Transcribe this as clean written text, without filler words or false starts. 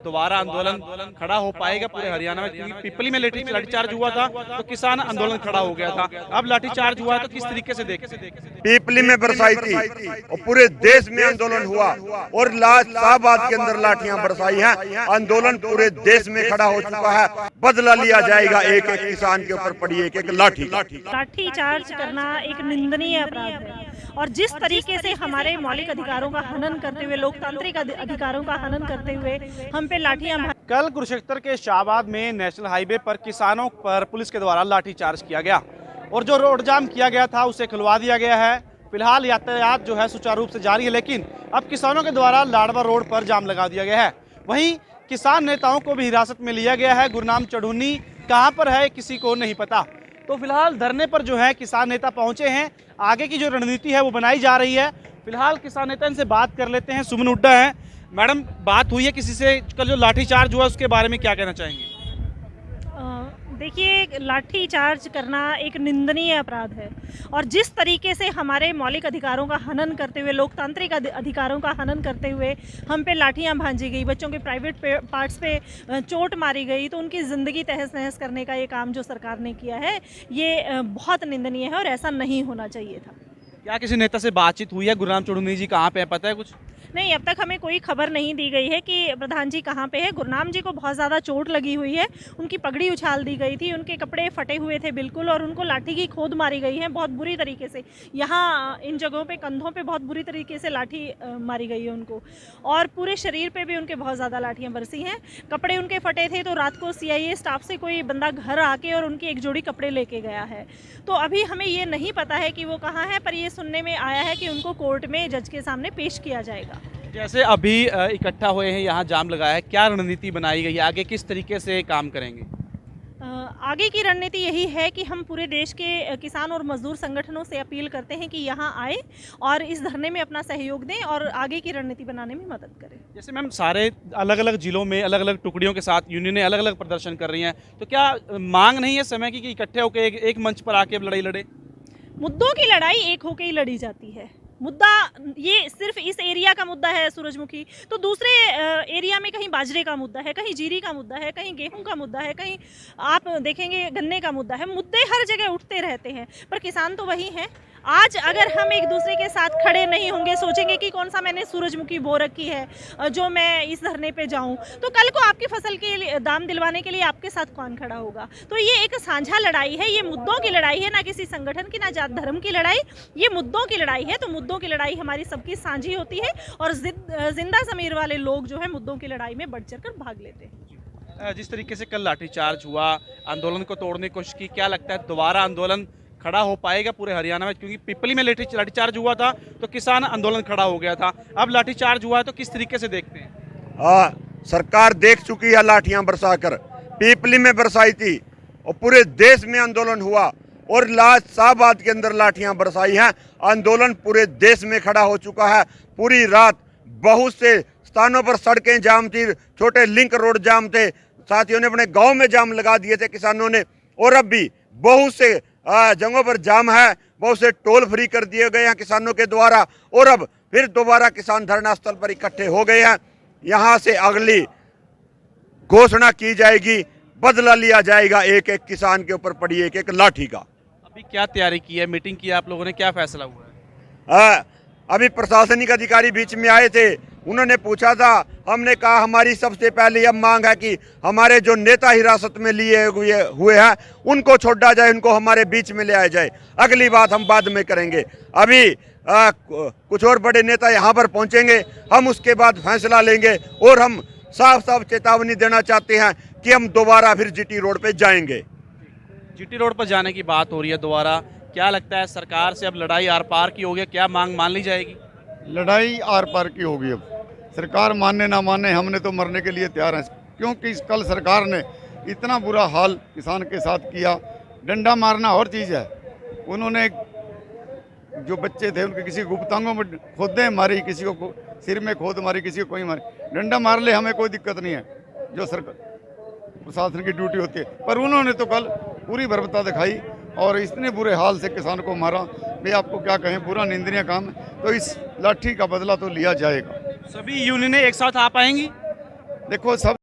दोबारा आंदोलन खड़ा हो पाएगा पूरे हरियाणा में? क्योंकि पिपली में लाठीचार्ज हुआ था तो किसान आंदोलन खड़ा हो गया था, अब लाठीचार्ज हुआ है तो किस तरीके से देखते? पीपली में बरसाई थी और पूरे देश में आंदोलन हुआ और शाहबाद के अंदर लाठियां बरसाई हैं। आंदोलन पूरे देश में खड़ा हो चुका है। बदला लिया जाएगा एक एक किसान के ऊपर पड़ी एक एक लाठी। लाठीचार्ज करना एक निंदनीय अपराध है और जिस तरीके से हमारे मौलिक अधिकारों का हनन करते हुए, लोकतांत्रिक अधिकारों का हनन करते हुए हम पे लाठियां। कल कुरुक्षेत्र के शाहबाद में नेशनल हाईवे पर किसानों पर पुलिस के द्वारा लाठीचार्ज किया गया और जो रोड जाम किया गया था उसे खुलवा दिया गया है। फिलहाल यातायात जो है सुचारू रूप से जारी है, लेकिन अब किसानों के द्वारा लाडवा रोड पर जाम लगा दिया गया है। वहीं किसान नेताओं को भी हिरासत में लिया गया है। गुरनाम चढ़ूनी कहां पर है किसी को नहीं पता। तो फिलहाल धरने पर जो है किसान नेता पहुंचे हैं, आगे की जो रणनीति है वो बनाई जा रही है। फिलहाल किसान नेता इनसे बात कर लेते हैं। सुमन हुड्डा है। मैडम, बात हुई है किसी से? कल जो लाठीचार्ज हुआ उसके बारे में क्या कहना चाहेंगे? देखिए, लाठीचार्ज करना एक निंदनीय अपराध है और जिस तरीके से हमारे मौलिक अधिकारों का हनन करते हुए, लोकतांत्रिक अधिकारों का हनन करते हुए हम पे लाठियां भांजी गई, बच्चों के प्राइवेट पार्ट्स पे चोट मारी गई, तो उनकी ज़िंदगी तहस नहस करने का ये काम जो सरकार ने किया है ये बहुत निंदनीय है और ऐसा नहीं होना चाहिए था। क्या किसी नेता से बातचीत हुई है? गुरनाम चढ़ूनी जी कहाँ पे है, पता है कुछ? नहीं, अब तक हमें कोई खबर नहीं दी गई है कि प्रधान जी कहाँ पे है। गुरनाम जी को बहुत ज़्यादा चोट लगी हुई है, उनकी पगड़ी उछाल दी गई थी, उनके कपड़े फटे हुए थे बिल्कुल और उनको लाठी की खोद मारी गई है बहुत बुरी तरीके से। यहाँ इन जगहों पे कंधों पे बहुत बुरी तरीके से लाठी मारी गई है उनको और पूरे शरीर पे भी उनके बहुत ज़्यादा लाठियाँ बरसी हैं। कपड़े उनके फटे थे तो रात को CIA स्टाफ से कोई बंदा घर आके और उनकी एक जोड़ी कपड़े लेके गया है। तो अभी हमें ये नहीं पता है कि वो कहाँ है, पर ये सुनने में आया है कि उनको कोर्ट में जज के सामने पेश किया जाएगा। जैसे अभी इकट्ठा हुए हैं, यहाँ जाम लगाया है, क्या रणनीति बनाई गई है? आगे किस तरीके से काम करेंगे? आगे की रणनीति यही है कि हम पूरे देश के किसान और मजदूर संगठनों से अपील करते हैं कि यहाँ आए और इस धरने में अपना सहयोग दें और आगे की रणनीति बनाने में मदद करें। जैसे मैम, सारे अलग अलग जिलों में अलग अलग टुकड़ियों के साथ यूनियनें अलग अलग प्रदर्शन कर रही हैं, तो क्या मांग नहीं है समय की कि इकट्ठे होकर एक मंच पर आके लड़ाई लड़े? मुद्दों की लड़ाई एक होकर ही लड़ी जाती है। मुद्दा ये सिर्फ इस एरिया का मुद्दा है सूरजमुखी, तो दूसरे एरिया में कहीं बाजरे का मुद्दा है, कहीं जीरी का मुद्दा है, कहीं गेहूं का मुद्दा है, कहीं आप देखेंगे गन्ने का मुद्दा है। मुद्दे हर जगह उठते रहते हैं, पर किसान तो वही हैं। आज अगर हम एक दूसरे के साथ खड़े नहीं होंगे, सोचेंगे कि कौन सा मैंने सूरजमुखी बो रखी है जो मैं इस धरने पे जाऊं, तो कल को आपकी फसल के दाम दिलवाने के लिए आपके साथ कौन खड़ा होगा? तो ये एक साझा लड़ाई है, ये मुद्दों की लड़ाई है, ना किसी संगठन की, ना जात धर्म की लड़ाई, ये मुद्दों की लड़ाई है। तो मुद्दों की लड़ाई हमारी सबकी साझी होती है और जिंदा ज़मीर वाले लोग जो है मुद्दों की लड़ाई में बढ़ चढ़ कर भाग लेते हैं। जिस तरीके से कल लाठीचार्ज हुआ, आंदोलन को तोड़ने की कोशिश की, क्या लगता है दोबारा आंदोलन खड़ा हो पाएगा पूरे हरियाणा में? क्योंकि पिपली में लाठीचार्ज हुआ था तो किसान आंदोलन खड़ा हो गया था, अब लाठीचार्ज हुआ है तो किस तरीके से देखते हैं? सरकार देख चुकी है लाठियां बरसाकर। पीपली में बरसाई थी और पूरे देश में आंदोलन हुआ और शाहबाद के अंदर लाठियां बरसाई हैं। आंदोलन पूरे देश में खड़ा हो चुका है। पूरी रात बहुत से स्थानों पर सड़कें जाम थी, छोटे लिंक रोड जाम थे, साथियों ने अपने गांव में जाम लगा दिए थे किसानों ने। और अब भी बहुत से जगहों पर जाम है, बहुत से टोल फ्री कर दिए गए हैं किसानों के द्वारा और अब फिर दोबारा किसान धरना स्थल पर इकट्ठे हो गए हैं। यहाँ से अगली घोषणा की जाएगी, बदला लिया जाएगा एक एक किसान के ऊपर पड़ी एक एक लाठी का। अभी क्या तैयारी की है, मीटिंग की आप लोगों ने, क्या फैसला हुआ है? अभी प्रशासनिक अधिकारी बीच में आए थे, उन्होंने पूछा था, हमने कहा हमारी सबसे पहले यह मांग है कि हमारे जो नेता हिरासत में लिए हुए हैं उनको छोड़ा जाए, उनको हमारे बीच में ले आया जाए। अगली बात हम बाद में करेंगे। अभी कुछ और बड़े नेता यहाँ पर पहुँचेंगे, हम उसके बाद फैसला लेंगे और हम साफ साफ चेतावनी देना चाहते हैं कि हम दोबारा फिर GT रोड पे जाएंगे। GT रोड पर जाने की बात हो रही है दोबारा, क्या लगता है सरकार से अब लड़ाई आर पार की होगी? क्या मांग मान ली जाएगी? लड़ाई आर पार की होगी। अब सरकार माने ना माने, हमने तो मरने के लिए तैयार हैं, क्योंकि कल सरकार ने इतना बुरा हाल किसान के साथ किया। डंडा मारना और चीज़ है, उन्होंने जो बच्चे थे उनके किसी गुप्तांगों में खोदें मारी, किसी को सिर में खोद मारी, किसी को कोई मारी। डंडा मार ले, हमें कोई दिक्कत नहीं है, जो सरकार प्रशासन की ड्यूटी होती है, पर उन्होंने तो कल पूरी बर्बरता दिखाई और इतने बुरे हाल से किसान को मारा। मैं आपको क्या कहें, पूरा निंदनीय काम है। तो इस लाठी का बदला तो लिया जाएगा। सभी यूनियनें एक साथ आ पाएंगी? देखो, सब